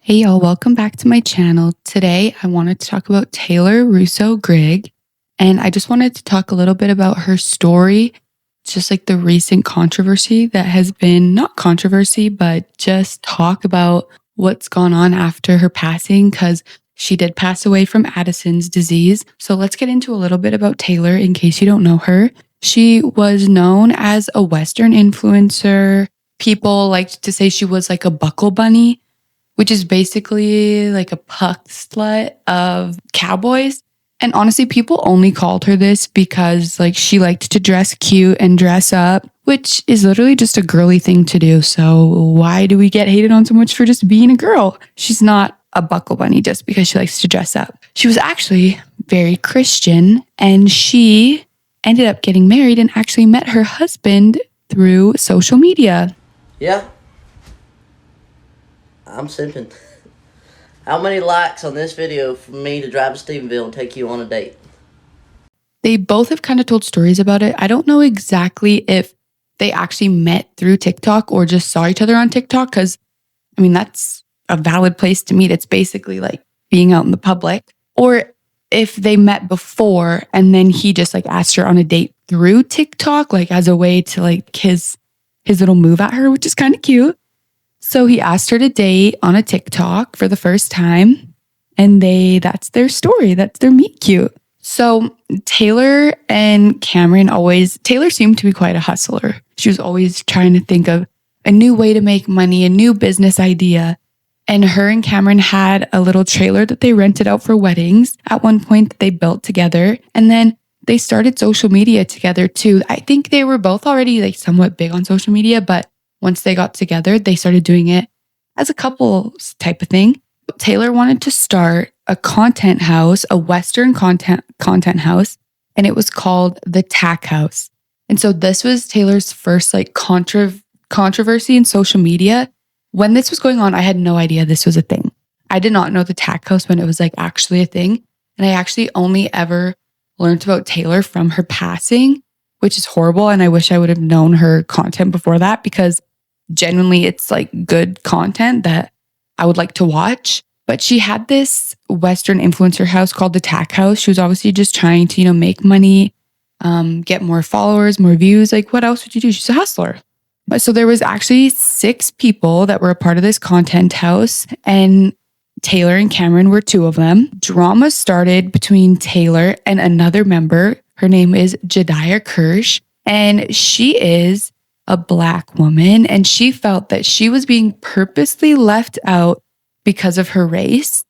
Hey y'all, welcome back to my channel. Today I wanted to talk about Taylor Grigg, and I just wanted to talk a little bit about her story, just like the recent controversy that has been, not controversy, but just talk about what's gone on after her passing, because she did pass away from Addison's disease. So let's get into a little bit about Taylor in case you don't know her. She was known as a Western influencer. People liked to say she was like a buckle bunny, which is basically like a puck slut of cowboys. And honestly, people only called her this because like she liked to dress cute and dress up, which is literally just a girly thing to do. So why do we get hated on so much for just being a girl? She's not a buckle bunny just because she likes to dress up. She was actually very Christian, and she ended up getting married and actually met her husband through social media. Yeah. I'm simping. How many likes on this video for me to drive to Stephenville and take you on a date? They both have kind of told stories about it. I don't know exactly if they actually met through TikTok or just saw each other on TikTok, because, I mean, that's a valid place to meet. It's basically like being out in the public. Or if they met before and then he just like asked her on a date through TikTok, like as a way to like his little move at her, which is kind of cute. So he asked her to date on a TikTok for the first time, and that's their story. That's their meet cute. So Taylor and Cameron Taylor seemed to be quite a hustler. She was always trying to think of a new way to make money, a new business idea. And her and Cameron had a little trailer that they rented out for weddings at one point that they built together. And then they started social media together too. I think they were both already like somewhat big on social media, but once they got together, they started doing it as a couple type of thing. Taylor wanted to start a content house, a Western content house, and it was called the Tack House. And so this was Taylor's first like controversy in social media. When this was going on, I had no idea this was a thing. I did not know the Tack House when it was like actually a thing. And I actually only ever learned about Taylor from her passing, which is horrible. And I wish I would have known her content before that, because genuinely it's like good content that I would like to watch. But she had this Western influencer house called the Tack House. She was obviously just trying to, make money, get more followers, more views. Like, what else would you do? She's a hustler. But so there was actually 6 people that were a part of this content house, and Taylor and Cameron were 2 of them. Drama started between Taylor and another member. Her name is Jediah Kirsch, and she is a Black woman, and she felt that she was being purposely left out because of her race.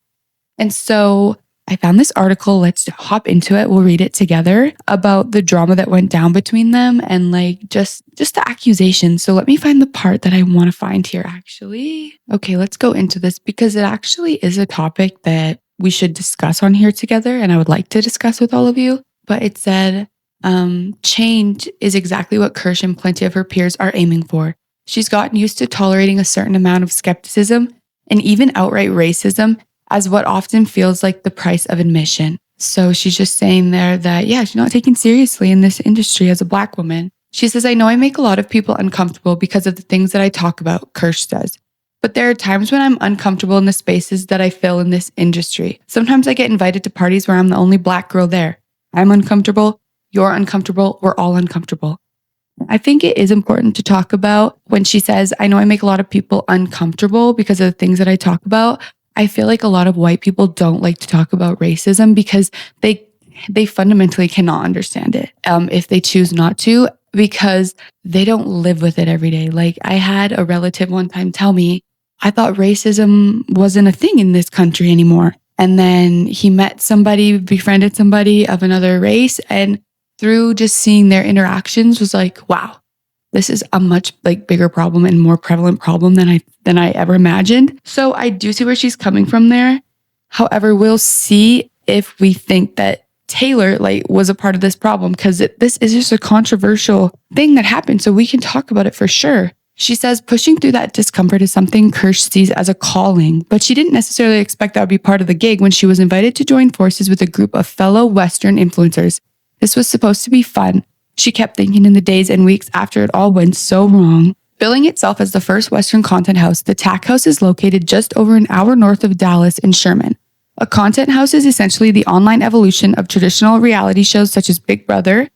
And so I found this article. Let's hop into it. We'll read it together about the drama that went down between them and like just the accusations. So let me find the part that I want to find here actually. Okay, let's go into this because it actually is a topic that we should discuss on here together, and I would like to discuss with all of you. But it said, change is exactly what Kirsch and plenty of her peers are aiming for. She's gotten used to tolerating a certain amount of skepticism and even outright racism as what often feels like the price of admission. So she's just saying there that, yeah, she's not taken seriously in this industry as a Black woman. She says, I know I make a lot of people uncomfortable because of the things that I talk about, Kirsch says. But there are times when I'm uncomfortable in the spaces that I fill in this industry. Sometimes I get invited to parties where I'm the only Black girl there. I'm uncomfortable. You're uncomfortable. We're all uncomfortable. I think it is important to talk about when she says, I know I make a lot of people uncomfortable because of the things that I talk about. I feel like a lot of white people don't like to talk about racism because they fundamentally cannot understand it if they choose not to, because they don't live with it every day. Like I had a relative one time tell me, I thought racism wasn't a thing in this country anymore. And then he met somebody, befriended somebody of another race, and through just seeing their interactions was like, wow, this is a much like bigger problem and more prevalent problem than I ever imagined. So I do see where she's coming from there. However, we'll see if we think that Taylor like was a part of this problem, because this is just a controversial thing that happened. So we can talk about it for sure. She says pushing through that discomfort is something Kirsch sees as a calling, but she didn't necessarily expect that would be part of the gig when she was invited to join forces with a group of fellow Western influencers. This was supposed to be fun. She kept thinking in the days and weeks after it all went so wrong, Billing itself as the first Western content house, the TAC House is located just over an hour north of Dallas in Sherman. A content house is essentially the online evolution of traditional reality shows such as Big Brother,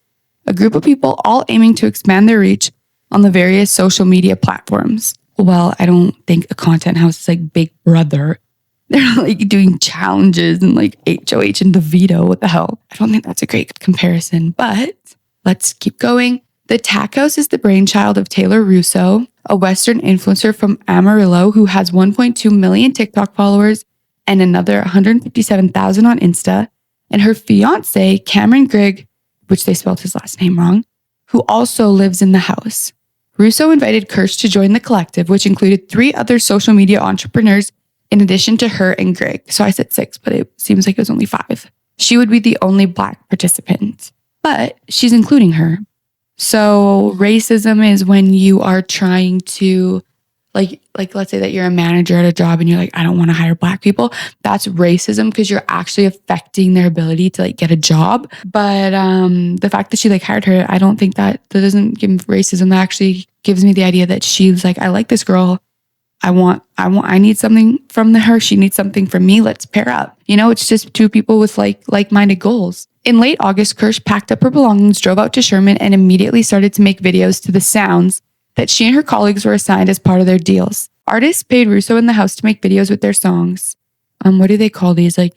a group of people all aiming to expand their reach on the various social media platforms. Well, I don't think a content house is like Big Brother. They're like doing challenges and like HOH and DeVito. What the hell? I don't think that's a great comparison, but let's keep going. The TAC House is the brainchild of Taylor ROUSSEAU, a Western influencer from Amarillo who has 1.2 million TikTok followers and another 157,000 on Insta, and her fiance, Cameron Grigg, which they spelled his last name wrong, who also lives in the house. ROUSSEAU invited Kirsch to join the collective, which included 3 other social media entrepreneurs in addition to her and Grigg. So I said 6, but it seems like it was only 5. She would be the only Black participant, but she's including her. So racism is when you are trying to like let's say that you're a manager at a job and you're like, I don't want to hire Black people. That's racism because you're actually affecting their ability to like get a job. But the fact that she like hired her, I don't think that doesn't give racism. That actually gives me the idea that she's like, I like this girl. I need something from her. She needs something from me. Let's pair up. You know, it's just 2 people with like-minded goals. In late August, Kirsch packed up her belongings, drove out to Sherman, and immediately started to make videos to the sounds that she and her colleagues were assigned as part of their deals. Artists paid ROUSSEAU in the house to make videos with their songs. What do they call these? Like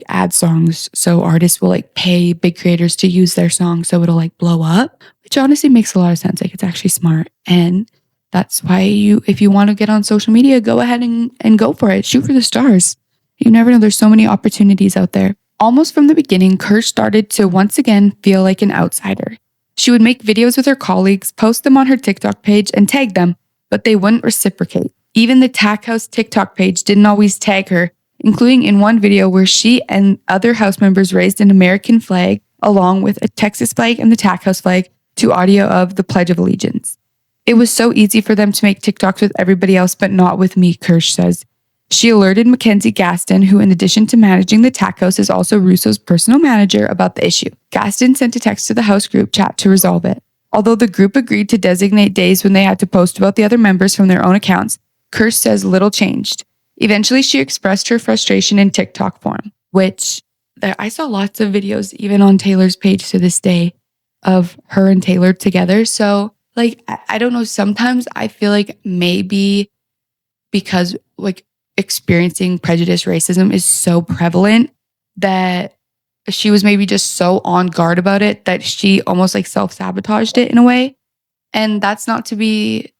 ad songs. So artists will like pay big creators to use their song so it'll like blow up, which honestly makes a lot of sense. Like it's actually smart. And that's why if you want to get on social media, go ahead and go for it. Shoot for the stars. You never know. There's so many opportunities out there. Almost from the beginning, Kirsch started to once again feel like an outsider. She would make videos with her colleagues, post them on her TikTok page, and tag them, but they wouldn't reciprocate. Even the TAC House TikTok page didn't always tag her, including in one video where she and other house members raised an American flag along with a Texas flag and the TAC House flag to audio of the Pledge of Allegiance. It was so easy for them to make TikToks with everybody else, but not with me, Kirsch says. She alerted Mackenzie Gaston, who in addition to managing the TAC House is also ROUSSEAU's personal manager, about the issue. Gaston sent a text to the house group chat to resolve it. Although the group agreed to designate days when they had to post about the other members from their own accounts, Kirsch says little changed. Eventually, she expressed her frustration in TikTok form, which I saw lots of videos, even on Taylor's page to this day, of her and Taylor together. So, like, I don't know. Sometimes I feel like maybe because, like, experiencing prejudice, racism is so prevalent that she was maybe just so on guard about it that she almost like self-sabotaged it in a way. And that's not to be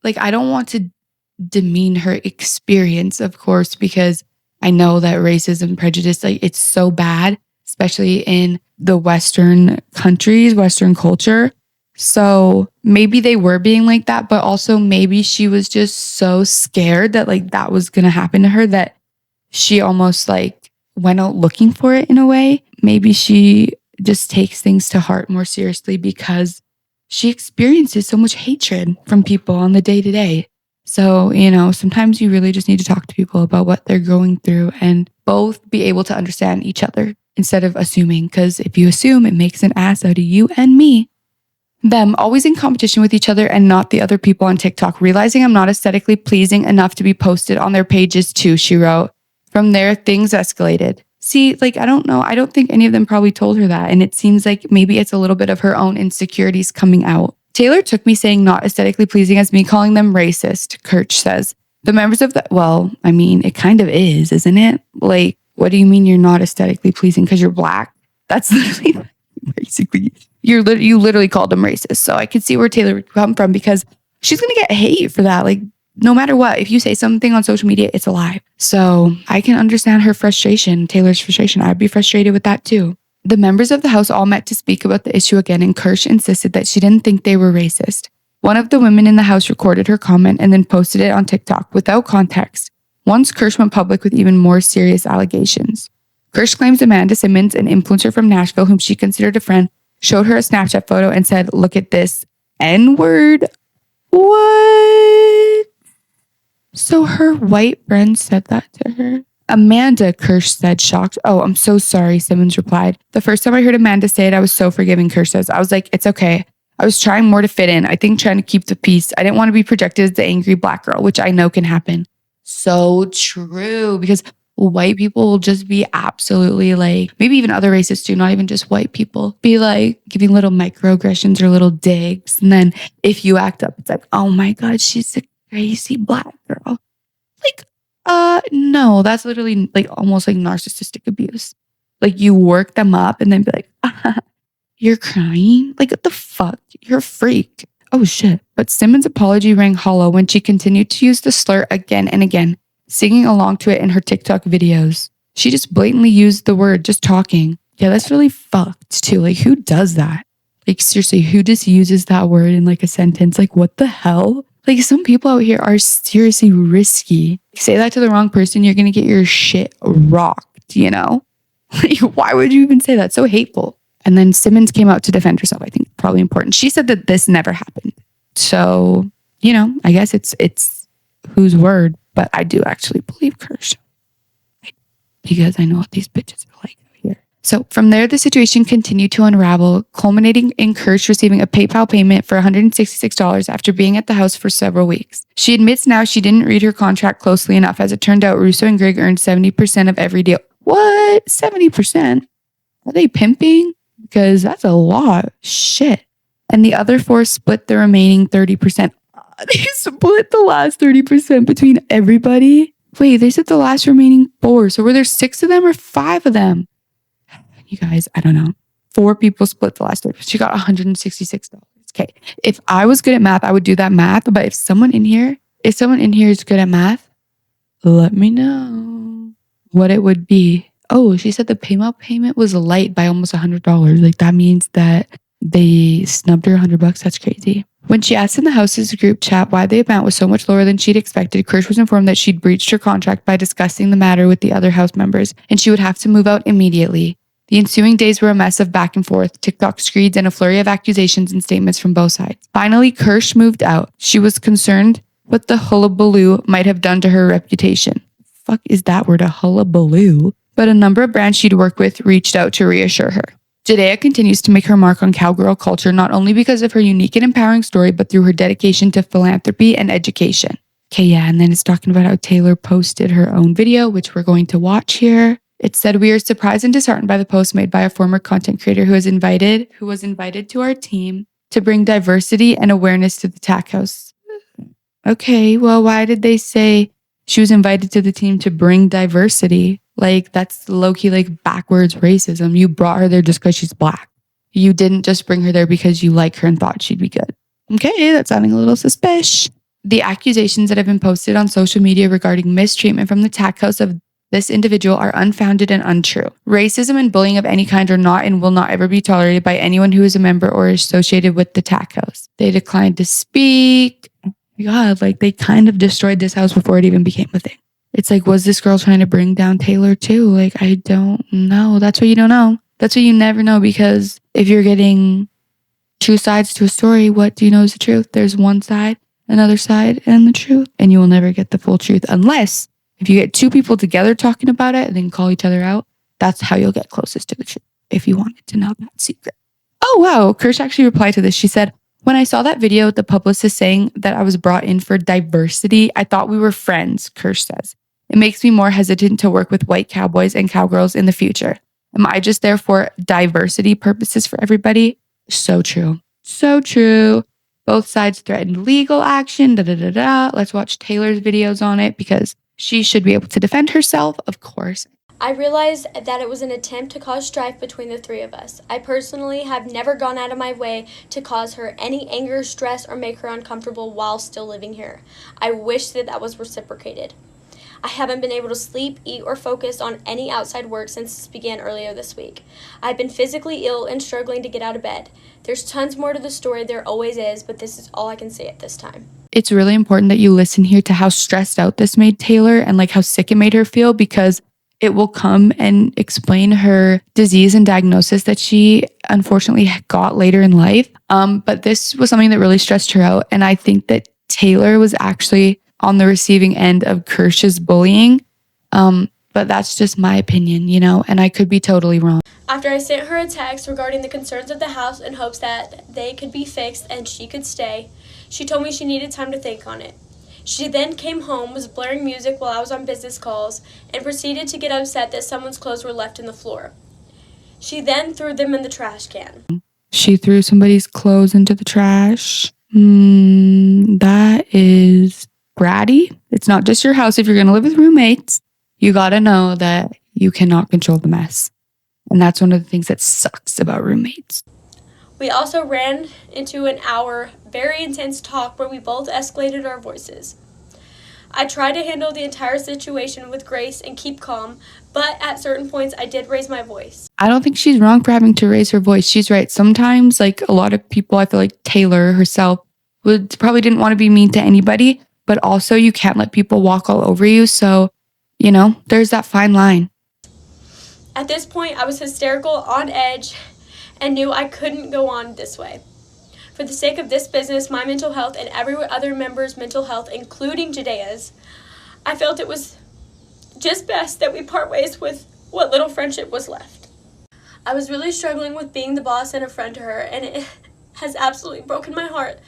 like, I don't want to demean her experience, of course, because I know that racism, prejudice, like it's so bad, especially in the Western countries, Western culture. So maybe they were being like that, but also maybe she was just so scared that like that was going to happen to her that she almost like went out looking for it in a way. Maybe she just takes things to heart more seriously because she experiences so much hatred from people on the day to day. So, you know, sometimes you really just need to talk to people about what they're going through and both be able to understand each other instead of assuming, because if you assume, it makes an ass out of you and me. Them always in competition with each other and not the other people on TikTok, realizing I'm not aesthetically pleasing enough to be posted on their pages too, she wrote. From there, things escalated. See, like, I don't know. I don't think any of them probably told her that. And it seems like maybe it's a little bit of her own insecurities coming out. Taylor took me saying not aesthetically pleasing as me calling them racist, Kirsch says. The members of the, well, I mean, it kind of is, isn't it? Like, what do you mean you're not aesthetically pleasing because you're Black? That's literally basically, you literally called them racist. So I could see where Taylor would come from because she's going to get hate for that. Like, no matter what, if you say something on social media, it's a lie. So I can understand her frustration, Taylor's frustration. I'd be frustrated with that too. The members of the house all met to speak about the issue again, and Kirsch insisted that she didn't think they were racist. One of the women in the house recorded her comment and then posted it on TikTok without context. Once Kirsch went public with even more serious allegations. Kirsch claims Amanda Simmons, an influencer from Nashville whom she considered a friend, showed her a Snapchat photo and said, "Look at this N-word." What? So her white friend said that to her? Amanda, Kirsch said, shocked. "Oh, I'm so sorry," Simmons replied. "The first time I heard Amanda say it, I was so forgiving," Kirsch says. "I was like, it's okay. I was trying more to fit in. I think trying to keep the peace. I didn't want to be projected as the angry black girl, which I know can happen. So true, because white people will just be absolutely like, maybe even other races too, not even just white people, be like giving little microaggressions or little digs. And then if you act up, it's like, oh my God, she's a crazy black girl. Like, no, that's literally like almost like narcissistic abuse. Like you work them up and then be like, you're crying? Like, what the fuck? You're a freak. Oh shit. But Simmons' apology rang hollow when she continued to use the slur again and again, singing along to it in her TikTok videos. She just blatantly used the word, just talking. Yeah, that's really fucked too. Like, who does that? Like, seriously, who just uses that word in like a sentence? Like, what the hell? Like, some people out here are seriously risky. Say that to the wrong person, you're gonna get your shit rocked, you know? Like, why would you even say that? So hateful. And then Simmons came out to defend herself. I think probably important. She said that this never happened. So, you know, I guess it's whose word, but I do actually believe Kirsch. Because I know what these bitches are like out here. So from there, the situation continued to unravel, culminating in Kirsch receiving a PayPal payment for $166 after being at the house for several weeks. She admits now she didn't read her contract closely enough. As it turned out, ROUSSEAU and Grigg earned 70% of every deal. What? 70%? Are they pimping? Because that's a lot. Shit. And the other 4 split the remaining 30%. They split the last 30% between everybody? Wait, they said the last remaining 4. So were there 6 of them or 5 of them? You guys, I don't know. 4 people split the last 30%. She got $166. Okay. If I was good at math, I would do that math. But if someone in here is good at math, let me know what it would be. Oh, she said the PayPal payment was light by almost $100. Like that means that they snubbed her $100. That's crazy. When she asked in the house's group chat why the amount was so much lower than she'd expected, Kirsch was informed that she'd breached her contract by discussing the matter with the other house members, and she would have to move out immediately. The ensuing days were a mess of back and forth, TikTok screeds, and a flurry of accusations and statements from both sides. Finally, Kirsch moved out. She was concerned what the hullabaloo might have done to her reputation. Fuck is that word, a hullabaloo? But a number of brands she'd worked with reached out to reassure her. Judea continues to make her mark on cowgirl culture, not only because of her unique and empowering story, but through her dedication to philanthropy and education. Okay, yeah, and then it's talking about how Taylor posted her own video, which we're going to watch here. It said, "We are surprised and disheartened by the post made by a former content creator who was invited to our team to bring diversity and awareness to the TAC house." Okay, well, why did they say she was invited to the team to bring diversity? Like, that's low-key, like, backwards racism. You brought her there just because she's black. You didn't just bring her there because you like her and thought she'd be good. Okay, that's sounding a little suspicious. The accusations that have been posted on social media regarding mistreatment from the TAC house of this individual are unfounded and untrue. Racism and bullying of any kind are not and will not ever be tolerated by anyone who is a member or associated with the TAC house. They declined to speak. Oh my God, like, they kind of destroyed this house before it even became a thing. It's like, was this girl trying to bring down Taylor too? Like, I don't know. That's what you don't know. That's what you never know, because if you're getting 2 sides to a story, what do you know is the truth? There's one side, another side, and the truth. And you will never get the full truth unless if you get 2 people together talking about it and then call each other out. That's how you'll get closest to the truth, if you wanted to know that secret. Oh, wow. Kirsch actually replied to this. She said, "When I saw that video with the publicist saying that I was brought in for diversity, I thought we were friends," Kirsch says. "It makes me more hesitant to work with white cowboys and cowgirls in the future. Am I just there for diversity purposes for everybody?" So true. So true. Both sides threatened legal action. Let's watch Taylor's videos on it because she should be able to defend herself, of course. "I realized that it was an attempt to cause strife between the 3 of us. I personally have never gone out of my way to cause her any anger, stress, or make her uncomfortable while still living here. I wish that was reciprocated. I haven't been able to sleep, eat, or focus on any outside work since this began earlier this week. I've been physically ill and struggling to get out of bed. There's tons more to the story, there always is, but this is all I can say at this time." It's really important that you listen here to how stressed out this made Taylor and like how sick it made her feel, because it will come and explain her disease and diagnosis that she unfortunately got later in life. But this was something that really stressed her out. And I think that Taylor was actually on the receiving end of Kirsch's bullying. But that's just my opinion, you know, and I could be totally wrong. After I sent her a text regarding the concerns of the house in hopes that they could be fixed and she could stay, she told me she needed time to think on it. She then came home, was blaring music while I was on business calls, and proceeded to get upset that someone's clothes were left in the floor. She then threw them in the trash can. She threw somebody's clothes into the trash. That is bratty. It's not just your house. If you're going to live with roommates, you got to know that you cannot control the mess. And that's one of the things that sucks about roommates. We also ran into an hour, very intense talk where we both escalated our voices. I tried to handle the entire situation with grace and keep calm, but at certain points I did raise my voice. I don't think she's wrong for having to raise her voice. She's right. Sometimes, like a lot of people, I feel like Taylor herself probably didn't want to be mean to anybody, but also you can't let people walk all over you. So, there's that fine line. At this point, I was hysterical, on edge, and knew I couldn't go on this way. For the sake of this business, my mental health, and every other member's mental health, including Judea's, I felt it was just best that we part ways with what little friendship was left. I was really struggling with being the boss and a friend to her, and it has absolutely broken my heart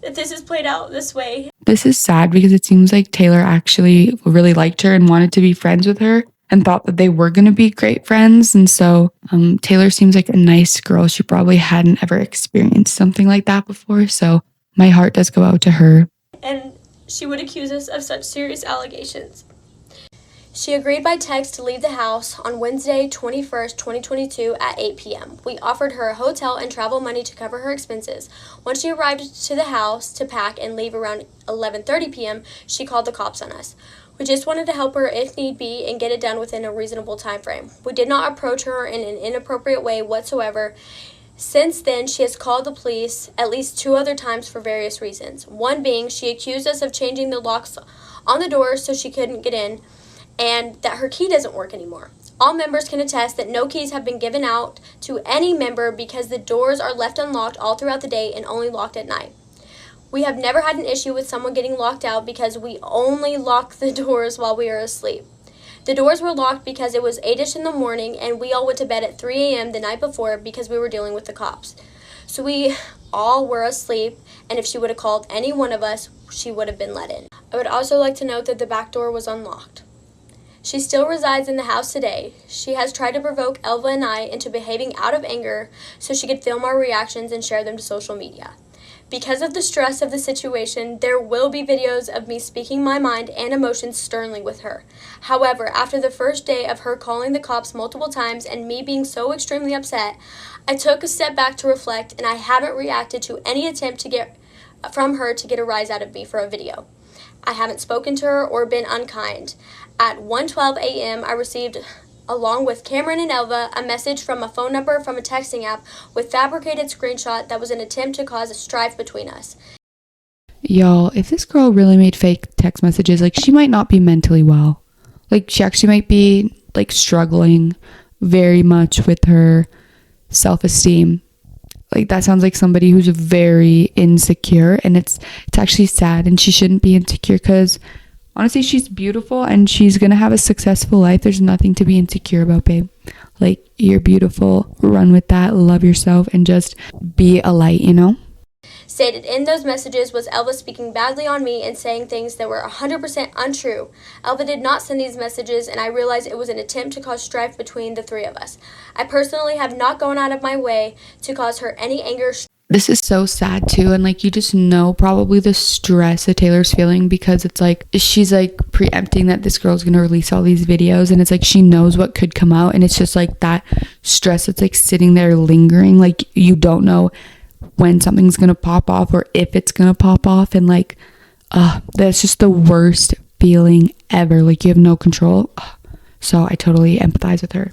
that this has played out this way. This is sad because it seems like Taylor actually really liked her and wanted to be friends with her and thought that they were going to be great friends. And so Taylor seems like a nice girl. She probably hadn't ever experienced something like that before. So my heart does go out to her. And she would accuse us of such serious allegations. She agreed by text to leave the house on Wednesday, 21st, 2022 at 8 p.m. We offered her a hotel and travel money to cover her expenses. Once she arrived to the house to pack and leave around 11:30 p.m., she called the cops on us. We just wanted to help her if need be and get it done within a reasonable time frame. We did not approach her in an inappropriate way whatsoever. Since then, she has called the police at least 2 other times for various reasons. One being she accused us of changing the locks on the doors so she couldn't get in, and that her key doesn't work anymore. All members can attest that no keys have been given out to any member because the doors are left unlocked all throughout the day and only locked at night. We have never had an issue with someone getting locked out because we only lock the doors while we are asleep. The doors were locked because it was 8ish in the morning and we all went to bed at 3 a.m. the night before because we were dealing with the cops. So we all were asleep, and if she would have called any one of us, she would have been let in. I would also like to note that the back door was unlocked. She still resides in the house today. She has tried to provoke Elva and I into behaving out of anger so she could film our reactions and share them to social media. Because of the stress of the situation, there will be videos of me speaking my mind and emotions sternly with her. However, after the first day of her calling the cops multiple times and me being so extremely upset, I took a step back to reflect, and I haven't reacted to any attempt to get from her to get a rise out of me for a video. I haven't spoken to her or been unkind. At 1:12 a.m., I received, along with Cameron and Elva, a message from a phone number from a texting app with fabricated screenshot that was an attempt to cause a strife between us. Y'all, if this girl really made fake text messages, like, she might not be mentally well. Like, she actually might be, like, struggling very much with her self-esteem. Like, that sounds like somebody who's very insecure, and it's actually sad, and she shouldn't be insecure because honestly, she's beautiful and she's gonna have a successful life. There's nothing to be insecure about, babe. Like, you're beautiful. Run with that. Love yourself and just be a light, Stated in those messages was Elva speaking badly on me and saying things that were 100% untrue. Elva did not send these messages, and I realized it was an attempt to cause strife between the 3 of us. I personally have not gone out of my way to cause her any anger. This is so sad too, and like, you just know probably the stress that Taylor's feeling because it's like she's like preempting that this girl's gonna release all these videos, and it's like she knows what could come out, and it's just like that stress that's like sitting there lingering. Like, you don't know when something's gonna pop off or if it's gonna pop off, and like that's just the worst feeling ever. Like, you have no control. So I totally empathize with her.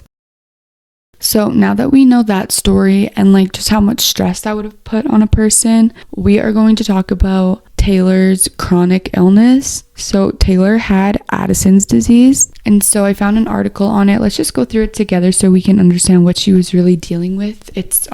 So now that we know that story and like just how much stress that would have put on a person, we are going to talk about Taylor's chronic illness. So Taylor had Addison's disease, and so I found an article on it. Let's just go through it together so we can understand what she was really dealing with. It's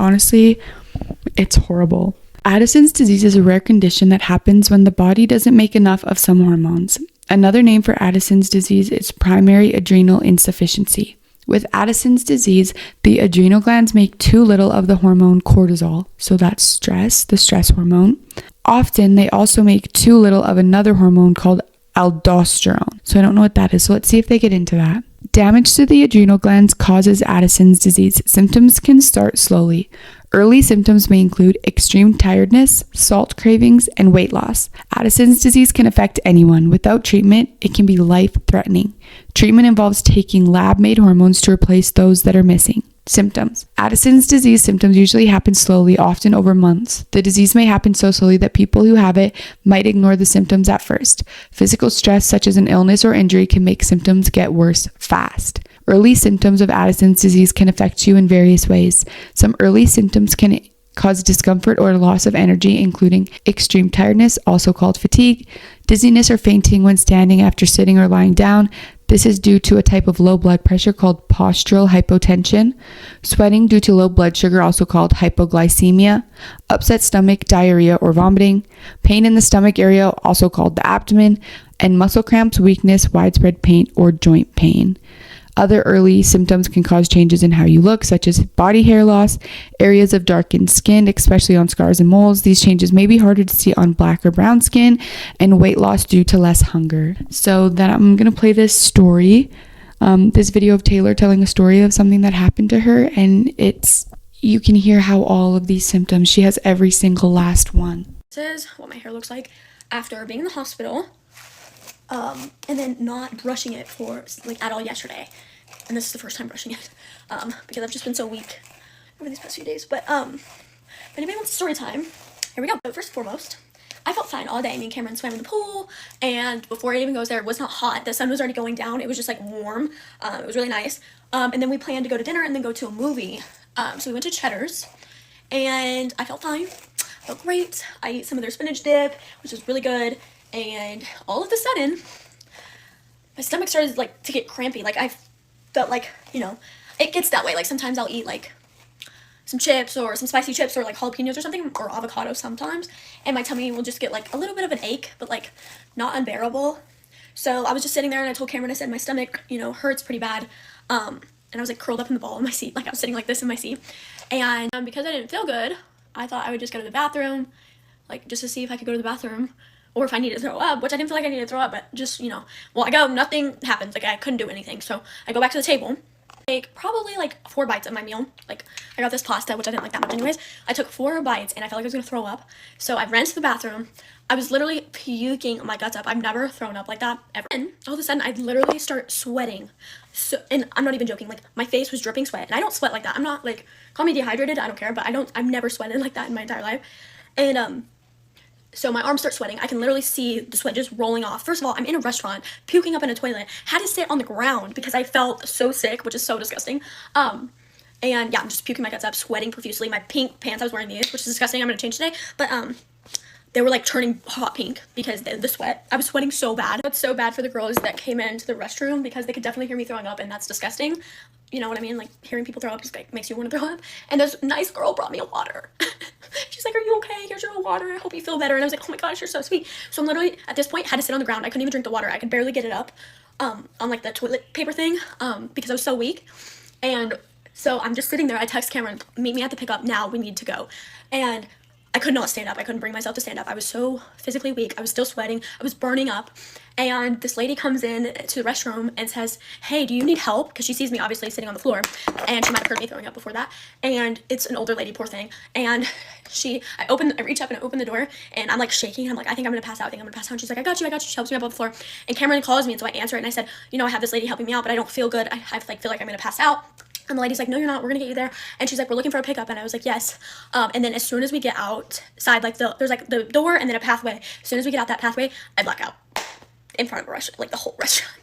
horrible. Addison's disease is a rare condition that happens when the body doesn't make enough of some hormones. Another name for Addison's disease is primary adrenal insufficiency, With Addison's disease, the adrenal glands make too little of the hormone cortisol, so that's stress, the stress hormone. Often, they also make too little of another hormone called aldosterone. So I don't know what that is, so let's see if they get into that. Damage to the adrenal glands causes Addison's disease. Symptoms can start slowly. Early symptoms may include extreme tiredness, salt cravings, and weight loss. Addison's disease can affect anyone. Without treatment, it can be life-threatening. Treatment involves taking lab-made hormones to replace those that are missing. Symptoms. Addison's disease symptoms usually happen slowly, often over months. The disease may happen so slowly that people who have it might ignore the symptoms at first. Physical stress, such as an illness or injury, can make symptoms get worse fast. Early symptoms of Addison's disease can affect you in various ways. Some early symptoms can cause discomfort or loss of energy, including extreme tiredness, also called fatigue, dizziness or fainting when standing after sitting or lying down. This is due to a type of low blood pressure called postural hypotension, sweating due to low blood sugar, also called hypoglycemia, upset stomach, diarrhea or vomiting, pain in the stomach area, also called the abdomen, and muscle cramps, weakness, widespread pain, or joint pain. Other early symptoms can cause changes in how you look, such as body hair loss, areas of darkened skin, especially on scars and moles. These changes may be harder to see on black or brown skin, and weight loss due to less hunger. So then I'm going to play this story, this video of Taylor telling a story of something that happened to her, and you can hear how all of these symptoms, she has every single last one. This is what my hair looks like after being in the hospital. And then not brushing it for like at all yesterday, and this is the first time brushing it because I've just been so weak over these past few days. But if anybody wants a story time, here we go. But first and foremost, I felt fine all day. Me and Cameron swam in the pool, and before it even goes there, it was not hot. The sun was already going down. It was just like warm. It was really nice. And then we planned to go to dinner and then go to a movie. So we went to Cheddar's, and I felt fine. Felt great. I ate some of their spinach dip, which was really good. And all of a sudden, my stomach started like to get crampy. Like I felt like, it gets that way. Like sometimes I'll eat like some chips or some spicy chips or like jalapenos or something, or avocado sometimes, and my tummy will just get like a little bit of an ache, but like not unbearable. So I was just sitting there and I told Cameron, I said my stomach, hurts pretty bad. And I was like curled up in the ball in my seat. Like I was sitting like this in my seat. And because I didn't feel good, I thought I would just go to the bathroom, like just to see if I could go to the bathroom. Or if I needed to throw up, which I didn't feel like I needed to throw up, but just, I go, nothing happens. Like, I couldn't do anything. So I go back to the table, take probably like 4 bites of my meal. Like, I got this pasta, which I didn't like that much anyways. I took 4 bites, and I felt like I was going to throw up. So I ran to the bathroom. I was literally puking my guts up. I've never thrown up like that, ever. And all of a sudden, I literally start sweating. So, and I'm not even joking. Like, my face was dripping sweat. And I don't sweat like that. I'm not, like, call me dehydrated. I don't care. But I've never sweated like that in my entire life. And, so my arms start sweating. I can literally see the sweat just rolling off. First of all, I'm in a restaurant, puking up in a toilet. Had to sit on the ground because I felt so sick, which is so disgusting. And yeah, I'm just puking my guts up, sweating profusely. My pink pants, I was wearing these, which is disgusting. I'm going to change today. But they were like turning hot pink because the sweat. I was sweating so bad. What's so bad for the girls that came into the restroom because they could definitely hear me throwing up, and that's disgusting. You know what I mean? Like, hearing people throw up just like makes you want to throw up. And this nice girl brought me a water. She's like, "Are you okay? Here's your water. I hope you feel better." And I was like, "Oh my gosh, you're so sweet." So I'm literally, at this point, had to sit on the ground. I couldn't even drink the water. I could barely get it up on like the toilet paper thing because I was so weak. And so I'm just sitting there. I text Cameron, "Meet me at the pickup now. We need to go." And I could not stand up. I couldn't bring myself to stand up. I was so physically weak. I was still sweating. I was burning up. And this lady comes in to the restroom and says, "Hey, do you need help?" Because she sees me obviously sitting on the floor, and she might have heard me throwing up before that. And it's an older lady, poor thing. And I reach up and I open the door, and I'm like shaking. And I'm like, "I think I'm gonna pass out. And she's like, I got you. She helps me up on the floor. And Cameron calls me, and so I answer it, and I said, "I have this lady helping me out, but I don't feel good. I feel like I'm gonna pass out." And the lady's like, "No, you're not. We're gonna get you there." And she's like, "We're looking for a pickup." And I was like, "Yes." And then as soon as we get outside, like there's like the door and then a pathway. As soon as we get out that pathway, I black out in front of a restaurant, like the whole restaurant.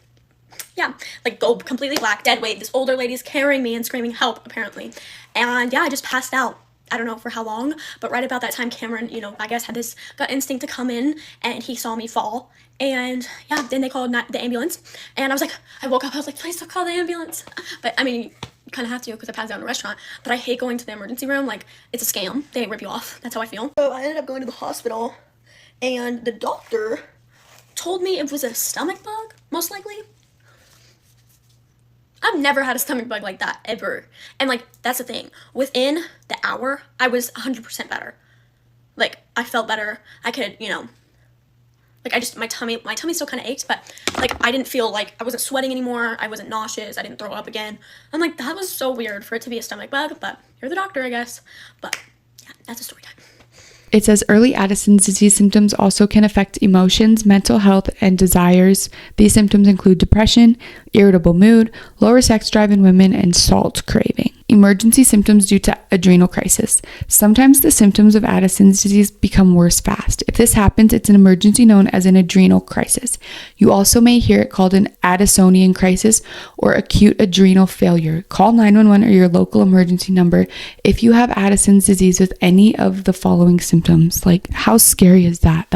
Yeah, like go completely black, dead weight. This older lady's carrying me and screaming help, apparently. And yeah, I just passed out. I don't know for how long, but right about that time, Cameron, I guess had this gut instinct to come in, and he saw me fall. And yeah, then they called the ambulance. And I woke up, I was like, "Please don't call the ambulance." But I mean, you kind of have to because I passed out in a restaurant. But I hate going to the emergency room. Like, it's a scam. They rip you off. That's how I feel. So I ended up going to the hospital, and the doctor told me it was a stomach bug, most likely. I've never had a stomach bug like that, ever. And, like, that's the thing. Within the hour, I was 100% better. Like, I felt better. I could, like, my tummy still kind of ached, but, like, I didn't feel like I wasn't sweating anymore. I wasn't nauseous. I didn't throw up again. I'm like, that was so weird for it to be a stomach bug, but you're the doctor, I guess. But, yeah, that's a story time. It says early Addison's disease symptoms also can affect emotions, mental health, and desires. These symptoms include depression, irritable mood, lower sex drive in women, and salt craving. Emergency symptoms due to adrenal crisis. Sometimes the symptoms of Addison's disease become worse fast. If this happens, it's an emergency known as an adrenal crisis. You also may hear it called an Addisonian crisis or acute adrenal failure. Call 911 or your local emergency number if you have Addison's disease with any of the following symptoms. Like, how scary is that?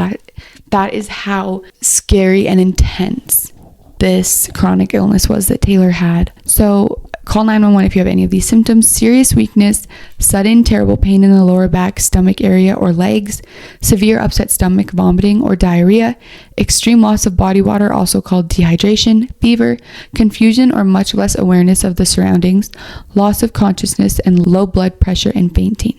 That is how scary and intense this chronic illness was that Taylor had. So call 911 if you have any of these symptoms: serious weakness, sudden terrible pain in the lower back, stomach area, or legs, severe upset stomach, vomiting, or diarrhea, extreme loss of body water, also called dehydration, fever, confusion or much less awareness of the surroundings, loss of consciousness, and low blood pressure and fainting.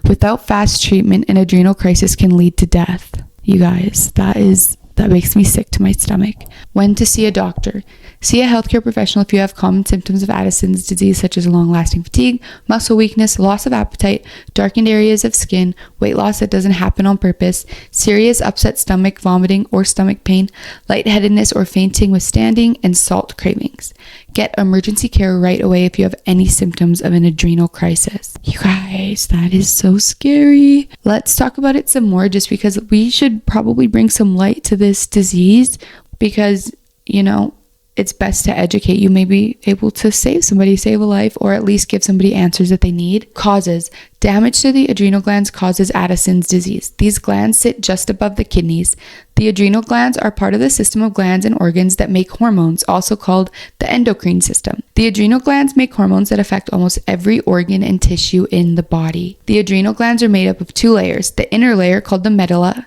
Without fast treatment, an adrenal crisis can lead to death. You guys, that makes me sick to my stomach. When to see a doctor. See a healthcare professional if you have common symptoms of Addison's disease, such as long-lasting fatigue, muscle weakness, loss of appetite, darkened areas of skin, weight loss that doesn't happen on purpose, serious upset stomach, vomiting or stomach pain, lightheadedness or fainting with standing, and salt cravings. Get emergency care right away if you have any symptoms of an adrenal crisis. You guys, that is so scary. Let's talk about it some more, just because we should probably bring some light to this disease, because, it's best to educate. You may be able to save a life, or at least give somebody answers that they need. Causes. Damage to the adrenal glands causes Addison's disease. These glands sit just above the kidneys. The adrenal glands are part of the system of glands and organs that make hormones, also called the endocrine system. The adrenal glands make hormones that affect almost every organ and tissue in the body. The adrenal glands are made up of two layers. The inner layer, called the medulla,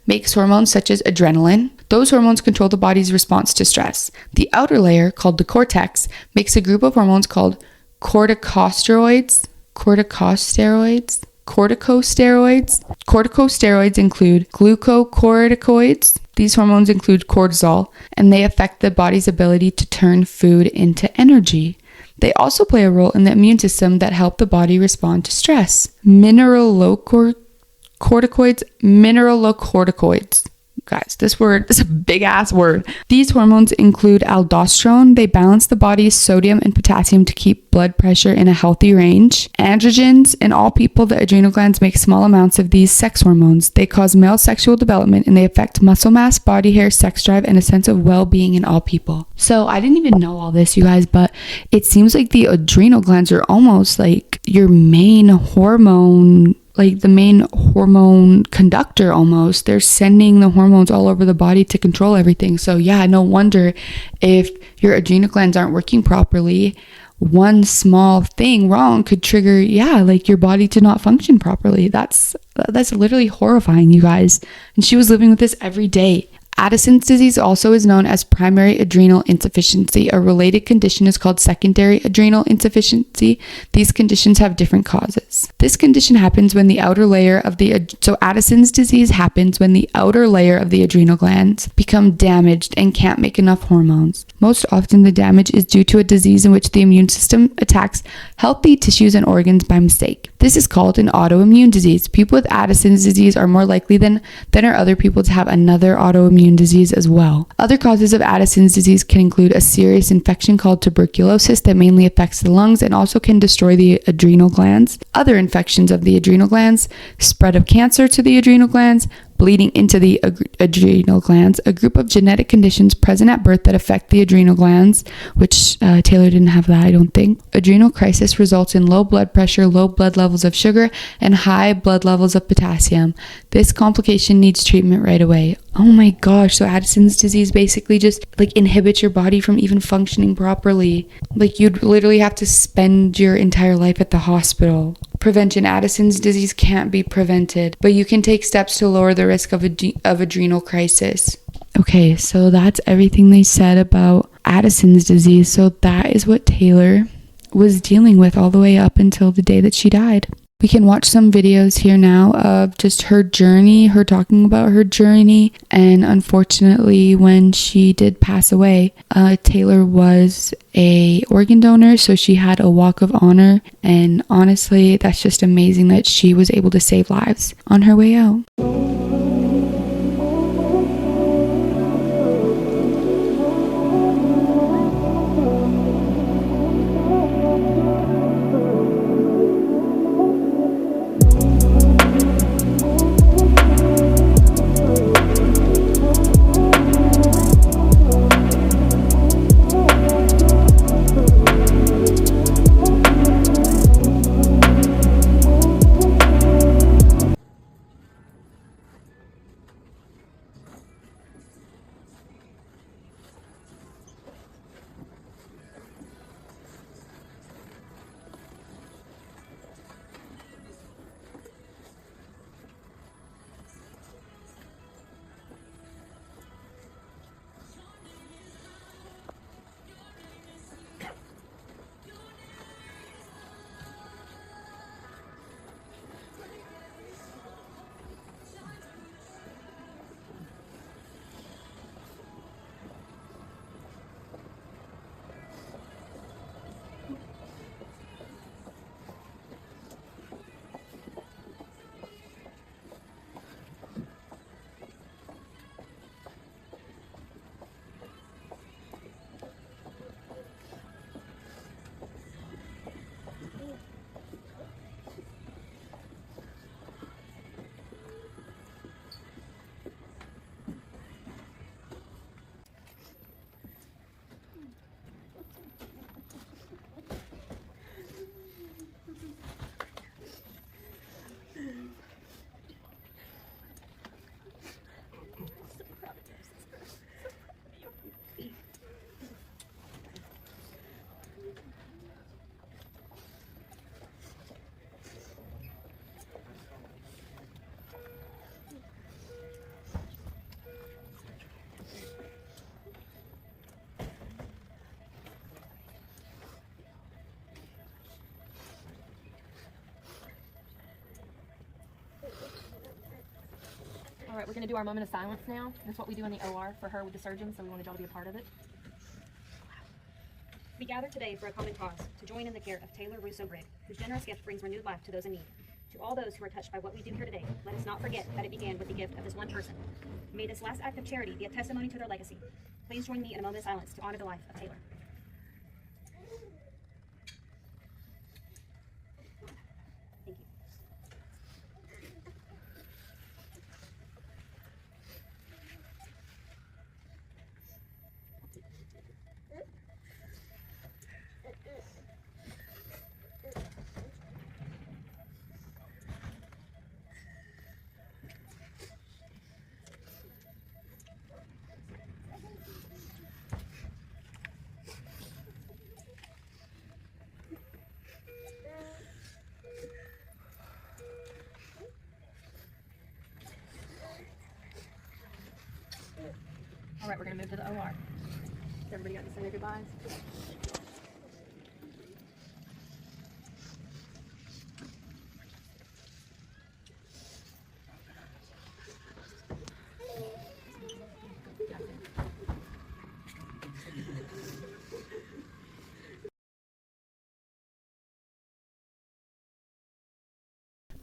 makes hormones such as adrenaline. Those hormones control the body's response to stress. The outer layer, called the cortex, makes a group of hormones called corticosteroids. Corticosteroids include glucocorticoids. These hormones include cortisol, and they affect the body's ability to turn food into energy. They also play a role in the immune system that help the body respond to stress. Mineralocorticoids. Guys, this word is a big ass word. These hormones include aldosterone. They balance the body's sodium and potassium to keep blood pressure in a healthy range. Androgens. In all people, the adrenal glands make small amounts of these sex hormones. They cause male sexual development, and they affect muscle mass, body hair, sex drive, and a sense of well-being in all people. So I didn't even know all this, you guys, but it seems like the adrenal glands are almost like your main hormone, like the main hormone conductor almost. They're sending the hormones all over the body to control everything. So yeah, no wonder if your adrenal glands aren't working properly, one small thing wrong could trigger, like your body to not function properly. That's literally horrifying, you guys. And she was living with this every day. Addison's disease also is known as primary adrenal insufficiency. A related condition is called secondary adrenal insufficiency. These conditions have different causes. This condition happens when the outer layer of Addison's disease happens when the outer layer of the adrenal glands become damaged and can't make enough hormones. Most often the damage is due to a disease in which the immune system attacks healthy tissues and organs by mistake. This is called an autoimmune disease. People with Addison's disease are more likely than are other people to have another autoimmune disease as well. Other causes of Addison's disease can include a serious infection called tuberculosis that mainly affects the lungs and also can destroy the adrenal glands. Other infections of the adrenal glands, spread of cancer to the adrenal glands, bleeding into the adrenal glands, a group of genetic conditions present at birth that affect the adrenal glands, which Taylor didn't have that, I don't think. Adrenal crisis results in low blood pressure, low blood levels of sugar, and high blood levels of potassium. This complication needs treatment right away. Oh my gosh, so Addison's disease basically just inhibits your body from even functioning properly. You'd literally have to spend your entire life at the hospital. Prevention. Addison's disease can't be prevented, but you can take steps to lower the risk of adrenal crisis. Okay, so that's everything they said about Addison's disease. So that is what Taylor was dealing with all the way up until the day that she died. We can watch some videos here now of just her journey, her talking about her journey. And unfortunately, when she did pass away, Taylor was a organ donor, so she had a walk of honor. And honestly, that's just amazing that she was able to save lives on her way out. All right, we're going to do our moment of silence now. That's what we do in the OR for her with the surgeon, so we wanted y'all to be a part of it. We gather today for a common cause, to join in the care of Taylor Grigg, whose generous gift brings renewed life to those in need. To all those who are touched by what we do here today, let us not forget that it began with the gift of this one person. May this last act of charity be a testimony to their legacy. Please join me in a moment of silence to honor the life of Taylor. Thank you. All right, we're going to move to the OR. Has everybody got to say their goodbyes?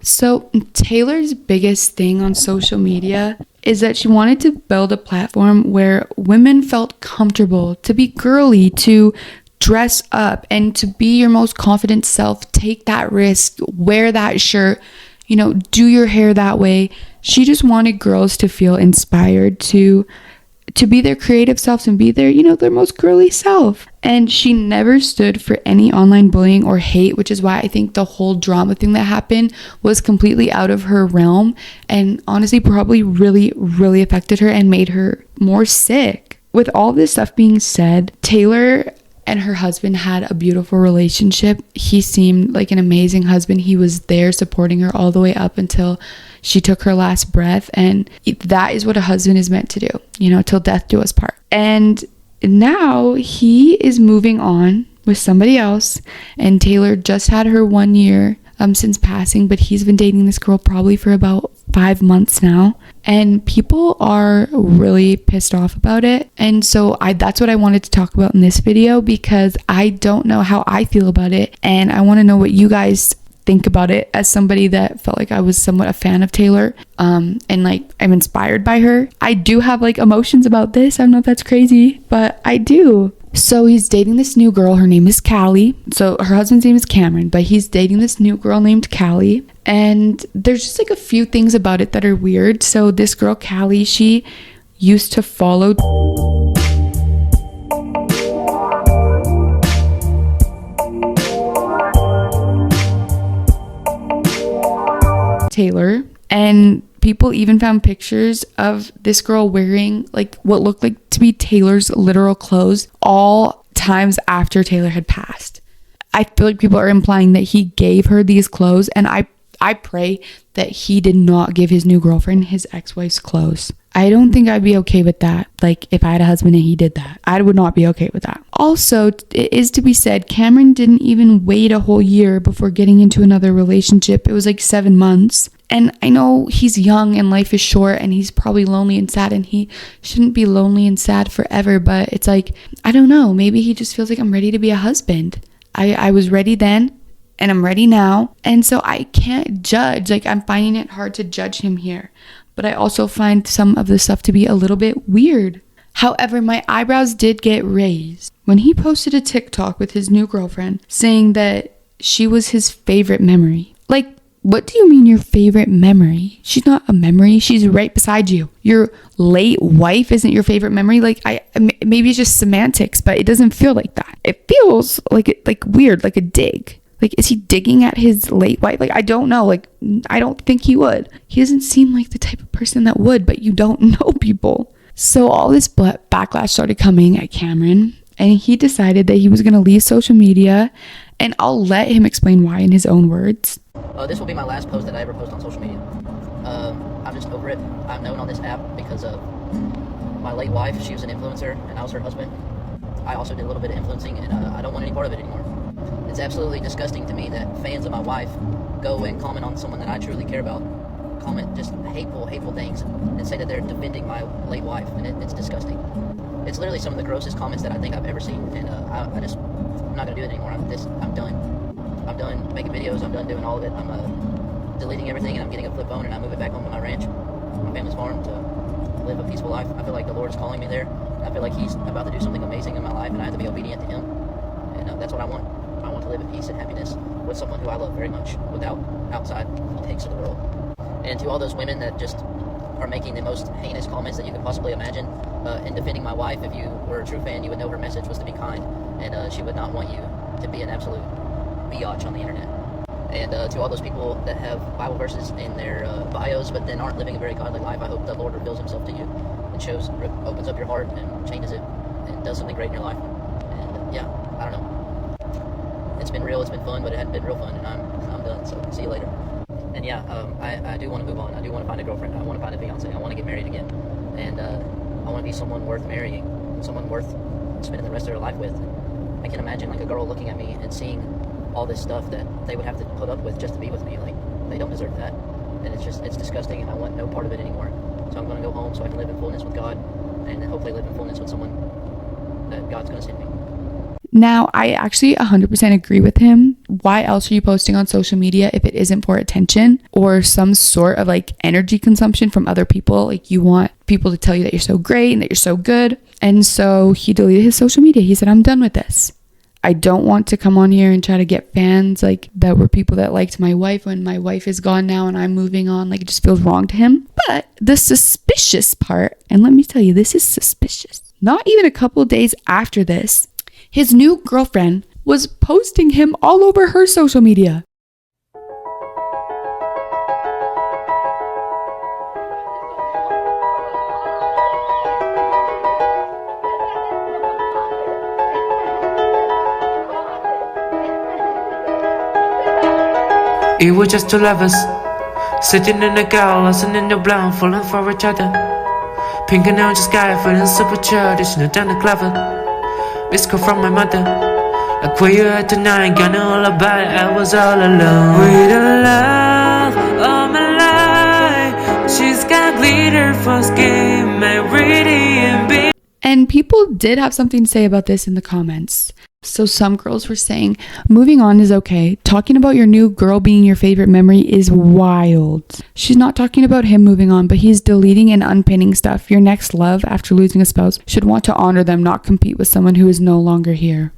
So Taylor's biggest thing on social media is that she wanted to build a platform where women felt comfortable to be girly, to dress up, and to be your most confident self. Take that risk, wear that shirt, do your hair that way. She just wanted girls to feel inspired to be their creative selves and be their most girly self. And she never stood for any online bullying or hate, which is why I think the whole drama thing that happened was completely out of her realm, and honestly probably really, really affected her and made her more sick. With all this stuff being said, Taylor and her husband had a beautiful relationship. He seemed like an amazing husband. He was there supporting her all the way up until she took her last breath. And that is what a husband is meant to do, you know, till death do us part. And now he is moving on with somebody else, and Taylor just had her 1 year since passing, but he's been dating this girl probably for about 5 months now, and people are really pissed off about it. And so that's what I wanted to talk about in this video, because I don't know how I feel about it, and I want to know what you guys think about it as somebody that felt like I was somewhat a fan of Taylor, and like I'm inspired by her. I do have like emotions about this. I don't know if that's crazy, but I do. So he's dating this new girl. Her name is Callie. So her husband's name is Cameron, but he's dating this new girl named Callie. And there's just like a few things about it that are weird. So this girl, Callie, she used to follow Taylor, and people even found pictures of this girl wearing like what looked like to be Taylor's literal clothes all times after Taylor had passed. I feel like people are implying that he gave her these clothes, and I pray that he did not give his new girlfriend his ex-wife's clothes. I don't think I'd be okay with that. Like, if I had a husband and he did that, I would not be okay with that. Also, it is to be said, Cameron didn't even wait a whole year before getting into another relationship. It was like 7 months. And I know he's young and life is short, and he's probably lonely and sad, and he shouldn't be lonely and sad forever. But it's like, I don't know, maybe he just feels like I'm ready to be a husband. I was ready then, and I'm ready now. And so I can't judge. Like, I'm finding it hard to judge him here. But I also find some of the stuff to be a little bit weird. However, my eyebrows did get raised when he posted a TikTok with his new girlfriend saying that she was his favorite memory. Like, what do you mean your favorite memory? She's not a memory. She's right beside you. Your late wife isn't your favorite memory. Like, maybe it's just semantics, but it doesn't feel like that. It feels like weird, like a dig. Like, is he digging at his late wife? Like, I don't know. Like, I don't think he would. He doesn't seem like the type of person that would, but you don't know people. So all this backlash started coming at Cameron, and he decided that he was going to leave social media, and I'll let him explain why in his own words. This will be my last post that I ever post on social media. I'm just over it. I'm known on this app because of my late wife. She was an influencer, and I was her husband. I also did a little bit of influencing, and I don't want any part of it anymore. It's absolutely disgusting to me that fans of my wife go and comment on someone that I truly care about, comment just hateful things, and say that they're defending my late wife, and it's disgusting. It's literally some of the grossest comments that I think I've ever seen, and I'm not going to do it anymore. I'm done. I'm done making videos. I'm done doing all of it. I'm deleting everything, and I'm getting a flip phone, and I'm moving back home to my ranch, my family's farm, to live a peaceful life. I feel like the Lord is calling me there. I feel like He's about to do something amazing in my life, and I have to be obedient to Him, and that's what I want. I want to live in peace and happiness with someone who I love very much, without outside takes of the world. And to all those women that just are making the most heinous comments that you could possibly imagine in defending my wife, if you were a true fan, you would know her message was to be kind, and she would not want you to be an absolute biatch on the internet. And to all those people that have Bible verses in their bios but then aren't living a very godly life, I hope the Lord reveals Himself to you and opens up your heart and changes it and does something great in your life. And yeah, I don't know. It's been real, it's been fun, but it hadn't been real fun, and I'm done, so see you later. And yeah, I do want to move on. I do want to find a girlfriend. I want to find a fiance. I want to get married again. And I want to be someone worth marrying, someone worth spending the rest of their life with. I can imagine like a girl looking at me and seeing all this stuff that they would have to put up with just to be with me. Like, they don't deserve that. And it's disgusting, and I want no part of it anymore. So I'm going to go home so I can live in fullness with God, and hopefully live in fullness with someone that God's going to send me. Now, I actually 100% agree with him. Why else are you posting on social media if it isn't for attention or some sort of like energy consumption from other people? Like, you want people to tell you that you're so great and that you're so good. And so he deleted his social media. He said, I'm done with this. I don't want to come on here and try to get fans like that were people that liked my wife when my wife is gone now and I'm moving on. Like, it just feels wrong to him. But the suspicious part, and let me tell you, this is suspicious. Not even a couple days after this, his new girlfriend was posting him all over her social media. It was just two lovers sitting in a car, listening to blonde, falling for each other. Pink and orange sky, feeling super childish, no down the clever. Missed call from my mother, like where you at tonight, got no all about it, I was all alone. With the love of my life, she's got glitter for skin, my radiant beam. And people did have something to say about this in the comments. So some girls were saying, moving on is okay. Talking about your new girl being your favorite memory is wild. She's not talking about him moving on, but he's deleting and unpinning stuff. Your next love after losing a spouse should want to honor them, not compete with someone who is no longer here.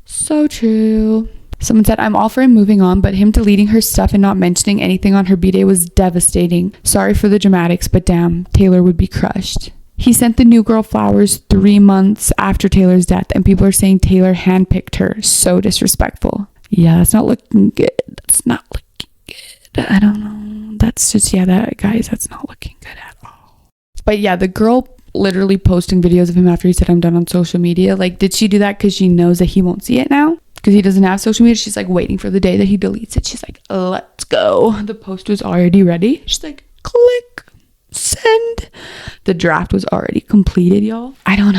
So true. Someone said, I'm all for him moving on, but him deleting her stuff and not mentioning anything on her B-Day was devastating. Sorry for the dramatics, but damn, Taylor would be crushed. He sent the new girl flowers 3 months after Taylor's death, and people are saying Taylor handpicked her. So disrespectful. Yeah, that's not looking good. That's not looking good. I don't know. That's just, guys, that's not looking good at all. But yeah, the girl literally posting videos of him after he said, I'm done on social media. Like, did she do that because she knows that he won't see it now? Because he doesn't have social media? She's like waiting for the day that he deletes it. She's like, let's go. The post was already ready. She's like, click. Send. The draft was already completed, y'all. I don't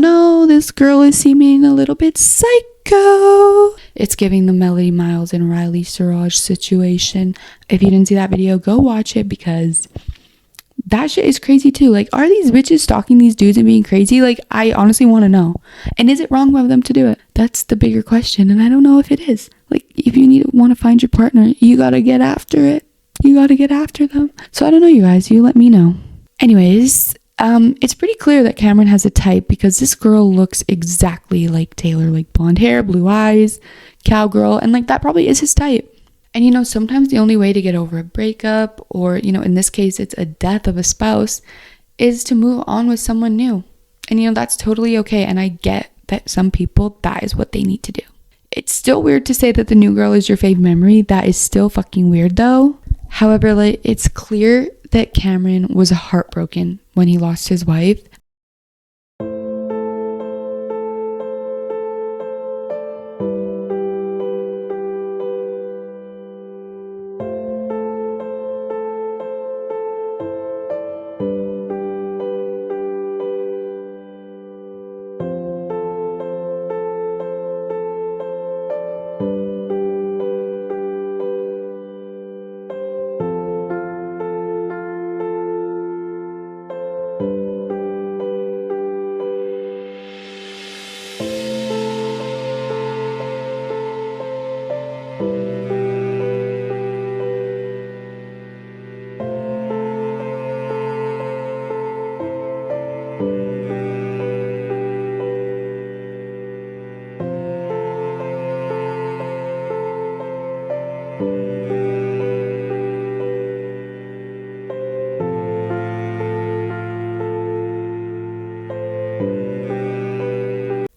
know. This girl is seeming a little bit psycho. It's giving the Melody Miles and Riley Siraj situation. If you didn't see that video, go watch it, because that shit is crazy too. Like, are these bitches stalking these dudes and being crazy? Like, I honestly want to know. And is it wrong of them to do it? That's the bigger question, and I don't know if it is. Like, if you want to find your partner, you gotta get after it. You got to get after them. So I don't know, you guys. You let me know. Anyways, it's pretty clear that Cameron has a type, because this girl looks exactly like Taylor. Like, blonde hair, blue eyes, cowgirl. And like, that probably is his type. And sometimes the only way to get over a breakup, or in this case, it's a death of a spouse, is to move on with someone new. And that's totally okay. And I get that some people, that is what they need to do. It's still weird to say that the new girl is your fave memory. That is still fucking weird though. However, it's clear that Cameron was heartbroken when he lost his wife.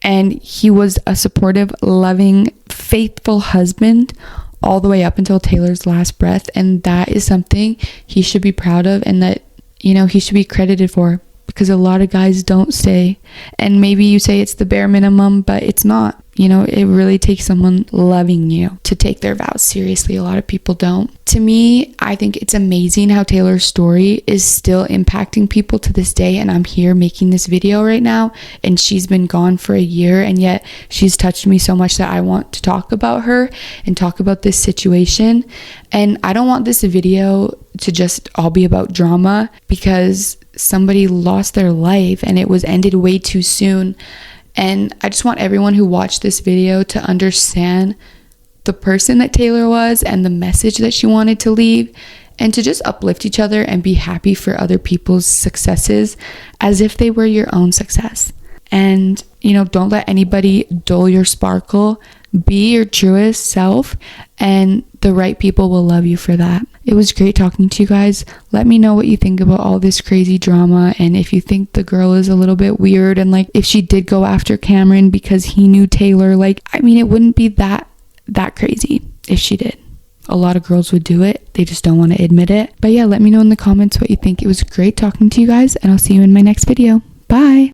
And he was a supportive, loving, faithful husband all the way up until Taylor's last breath. And that is something he should be proud of, and that, he should be credited for, because a lot of guys don't stay. And maybe you say it's the bare minimum, but it's not. It really takes someone loving you to take their vows seriously. A lot of people don't. To me, I think it's amazing how Taylor's story is still impacting people to this day. And I'm here making this video right now, and she's been gone for a year, and yet she's touched me so much that I want to talk about her and talk about this situation. And I don't want this video to just all be about drama, because somebody lost their life and it was ended way too soon. And I just want everyone who watched this video to understand the person that Taylor was and the message that she wanted to leave, and to just uplift each other and be happy for other people's successes as if they were your own success. And, don't let anybody dull your sparkle. Be your truest self, and the right people will love you for that. It was great talking to you guys. Let me know what you think about all this crazy drama, and if you think the girl is a little bit weird, and if she did go after Cameron because he knew Taylor, it wouldn't be that crazy if she did. A lot of girls would do it. They just don't want to admit it. But yeah, let me know in the comments what you think. It was great talking to you guys, and I'll see you in my next video. Bye.